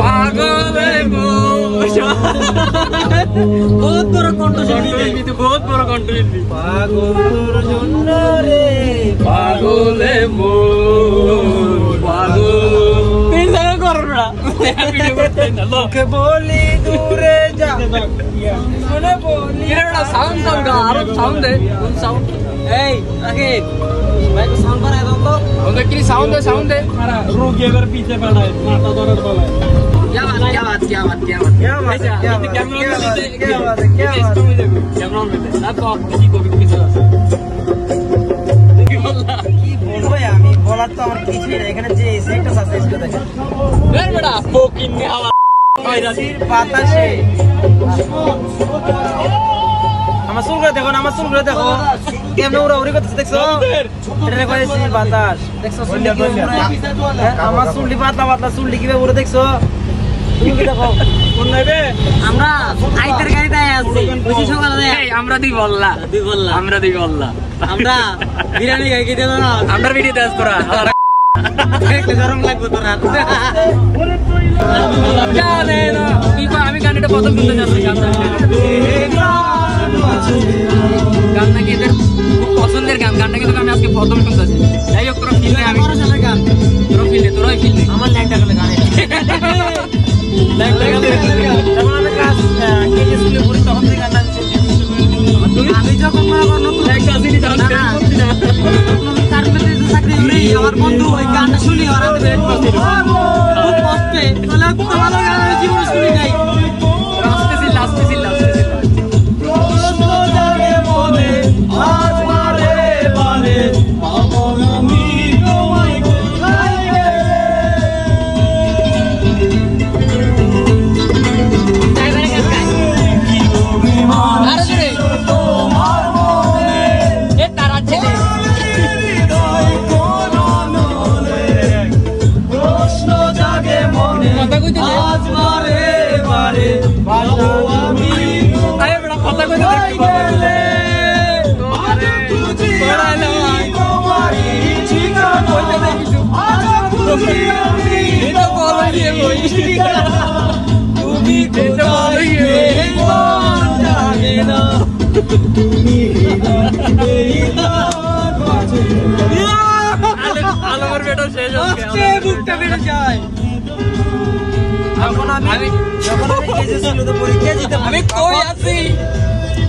পাগলে বহুত বড় কণ্ঠশিল্পী, বহুত বড় কণ্ঠশিল্পী। পাগল জন্য রে পাগলে পাগল করো না, লোকে বলি দূরে যা শুনে বলি সাউন্ড সাউন্ড আরো সাউন্ড দে সাউন্ড। এই রাকিব ভাই को साउंड पर दो तो उधर की साउंड दे रोगी अगर पीछे पड़ा है माथा दर्द वाला है। क्या बात कैमरा में दे आपको किसी को भी किसी কি বললা কি বলবো আমি বলার তো আমার কিছুই না। এখানে যে সেটটা আছে সেটা দেখেন এর বড়া ফকিং নে হাওয়া সির বাতাসে। আমার চুলগুলো দেখো, আমার চুলগুলো দেখো কেমন উড়াউড়ি করতেছে দেখছো? এটা কয় সির বাতাস দেখছো? আমার চুলটি পাতলা পাতলা, চুলটি কিভাবে উড়ে দেখছো? তুমি কি দেখো কোন নেবে? আমরা আইতের গাড়িতে আছি বুঝি সকালে। এই আমরা দি বললা আমরা বিরিয়ানি খাই খেতে না, আমরা ভিডিও দাস তোরা একটা গরম লাগবে তোরা জানে না কি কো। আমি গানটা প্রথম শুনতে যাচ্ছি, গান নাকি এদের খুব পছন্দের গান। গানটা কিন্তু আমি আজকে প্রথম শুনতেছি। যাই হোক তোরা ফিল নে, আমি গান তোরা ফিল নে, তোরাই ফিল নে। আমার ল্যাংটা গেলে গান যখন আমি ক্লাস কেজি স্কুলে পড়ি তখন থেকে গান আমি যখন মনে করো নতুন একটা জিনিস চাকরি করি, আমার বন্ধু ওই গানটা শুনি ওরা খুব কষ্টে তাহলে ভালো গান জীবনে শুনি নাই।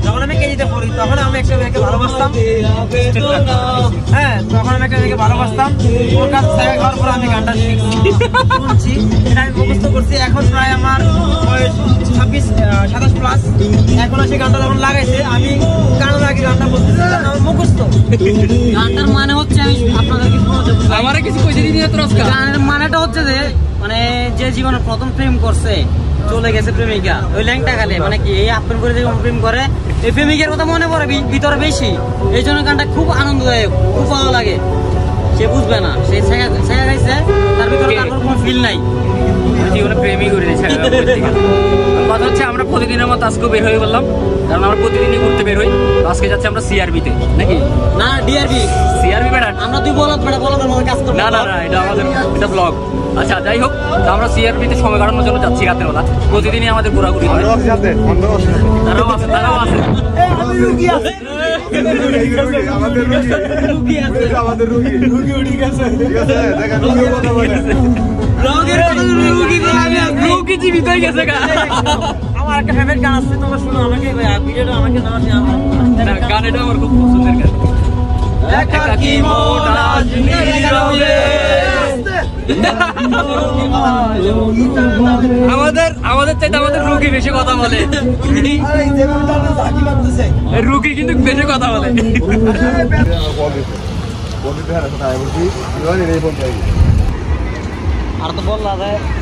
যখন আমি কেজিতে পড়ি তখন আমি একটা মেয়েকে ভালোবাসতাম। হ্যাঁ তখন আমি একটা মেয়েকে ভালোবাসতাম। ওর কাছ থেকে খাওয়ার পর আমি গানটা শুনছি, এটা আমি মুখস্থ করছি। এখন প্রায় আমার বয়স 26-27 প্লাস। এখন সেই গানটা যখন লাগাইছে আমি গানের আগে গানটা বলতেছি আমার মুখস্থ। গানটার মানে হচ্ছে আমি আপনাদেরকে আমার কিছু কইতে দিই না। গানের মানেটা হচ্ছে যে মানে যে জীবনে প্রথম প্রেম করছে, চলে গেছে প্রেমিকা, ওই ল্যাংটা খালে মানে কি এই আপন করে যখন প্রেম করে এই প্রেমিকার কথা মনে পড়ে ভিতরে বেশি। এই জন্য গানটা খুব আনন্দদায়ক, খুব ভালো লাগে। সে বুঝবে না, সে ছেঁকা খাইছে, তার ভিতরে তারপর কোনো ফিল নাই, জীবনে প্রেমই করে দিয়েছে। কথা হচ্ছে আমরা প্রতিদিনের মতো আজকে বের হয়ে বললাম, কারণ আমরা প্রতিদিনই ঘুরতে বের হই। আজকে যাচ্ছি আমরা সিআরবিতে নাকি না ডিআরবি সিআরবি বেড়া আমরা তুই বলত বেড়া বলতের মতো কাজ করব। না না না এটা আমাদের এটা ব্লগ। আচ্ছা যাই হোক আমরা সিআরবিতে সময় কাটানোর জন্য যাচ্ছি রাতের বেলা। প্রতিদিনই আমাদের ঘোরাঘুরি হয়। তারাও আছে জীবিত হয়ে গেছে। আমার একটা ফেভারিট গান আছে, তোমরা শুনো আমাকে ভিডিওটা আমাকে গান, এটা আমার খুব পছন্দের গান। আমাদের চাইতে আমাদের রুগী বেশি কথা বলে, রুগী কিন্তু বেশি কথা বলে। আর তো বললা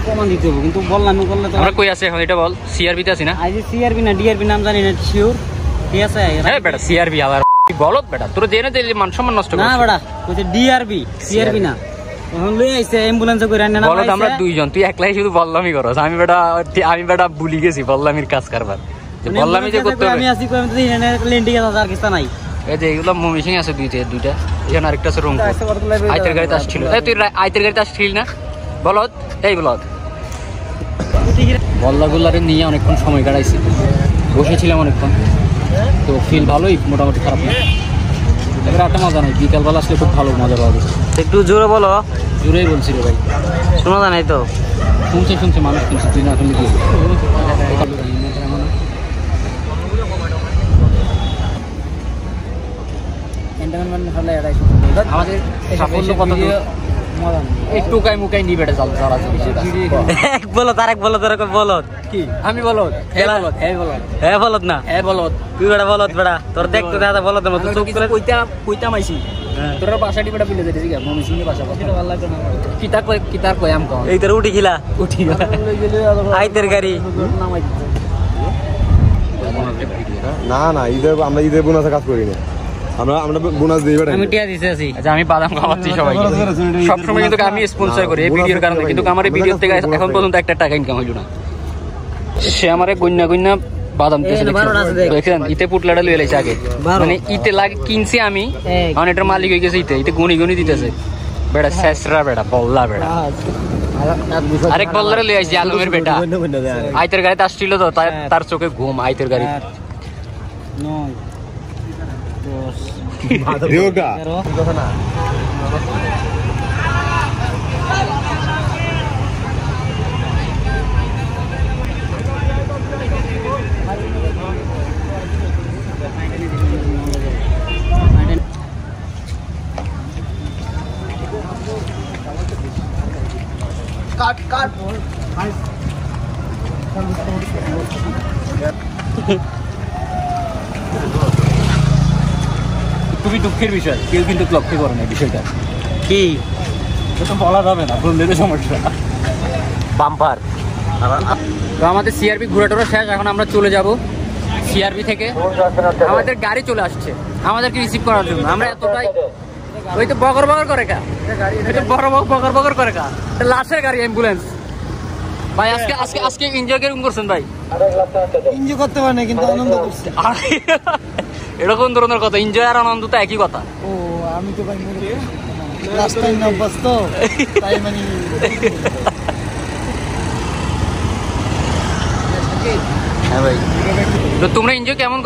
প্রমাণ দিতে হবে, কিন্তু বললাম করলে তো আমরা কই আছে এখন এটা বল। সিআরবি তে আছি না? আই সিআরবি না ডিআরবি নাম জানি না শিওর। ঠিক আছে হ্যাঁ বেটা সিআরবি আবার বলত বেটা তোর জেনে দিলি মান সম্মান নষ্ট না বেটা কইছে ডিআরবি সিআরবি না। এখন লই আইছে অ্যাম্বুলেন্সে কইরা না বলত আমরা দুইজন, তুই একলাই শুধু বললামই করছ। আমি বেটা ভুলি গেছি বললামির কাজ করবার, যে বললামই যে করতে হবে। আমি আসি কই আমি তো এখানে লেন্ডি গেছে আর কিছু নাই। এই যে এগুলো মুমিশিং আছে দুইটা, এখানে আরেকটা আছে রংপুর। আইতের গাড়িতে আসছিল। এই তুই আইতের গাড়িতে আসছিলি না বলত? এই বলত বল্লাগুল্লারে নিয়ে অনেকক্ষণ সময় কাটাইছি, বসেছিলাম অনেকক্ষণ, তো ফিল ভালোই, মোটামুটি খারাপ না। এবার একটা মজা নাই, বিকালবেলা আসলে খুব ভালো মজা পাওয়া যায়। একটু জোরে বলো। জোরেই বলছি রে ভাই, শোনা যায় নাই তো। শুনছে মানুষ, শুনছে, তুই না শুনলে কি আমাদের সাফল্য কত একটু মুকাই নিয়ে বেড়ে চাল যারা এক বলো তার এক বলো তোর বলো কি আমি বলো হ্যাঁ বলত না তুই বেড়া বলত বেড়া তোর দেখতে দাদা বলত মতো চোখ করে কইতা মাইছি তোর বাসাটি বেড়া বিলে দিতেছি গা মমি শুনে বাসা কথা ভালো লাগে না কিতার কই আম কম এই তোর উঠি খিলা আইতের গাড়ি না আমরা ঈদের বোনাসে কাজ করি না, আমরা বোনাস দিই বেটা। আমি টিয়া দিতে আছি। আচ্ছা আমি বাদাম খাওয়াচ্ছি সবাইকে সবসময়, কিন্তু আমি স্পন্সর করি এই ভিডিওর কারণে, কিন্তু আমার এই ভিডিও থেকে এখন পর্যন্ত একটা টাকা ইনকাম হইল না। সে আমারে গন্যা বাদাম দেখছেন, ইতে পুটলাটা লুয়ে লাইছে আগে, মানে ইতে লাগে কিনছি আমি, কারণ এটার মালিক হয়ে গেছে ইতে গুনি দিতেছে বেটা, শেষরা বেটা, বল্লা বেটা, আরেক বল্লারে লুয়ে আইছি আলমের বেটা, আইতের গাড়িতে আসছিল তো তার চোখে ঘুম, আইতের গাড়ি খুবই দুঃখের বিষয়, কেউ কিন্তু লক্ষ্য করে না বিষয়টা কি তো বলা যাবে না, বললে তো সমস্যা। বাম্পার তো আমাদের সিআরপি ঘোরাটোরা শেষ, এখন আমরা চলে যাব সিআরপি থেকে। আমাদের গাড়ি চলে আসছে আমাদেরকে রিসিভ করার জন্য। আমরা এতটাই ওই তো বগর করে কা, বগর করে কা, লাশের গাড়ি, অ্যাম্বুলেন্স ভাই। আজকে এনজয় কেরকম করছেন ভাই? এনজয় করতে পারে না, কিন্তু আনন্দ করছে। এরকম ধরনের কথা, এনজয় আর আনন্দ তো একই কথা। ও আমি তো ভাই রাস্তায় না বসত তাই মানে হ্যাঁ ভাই। তো তোমরা এনজয় কেমন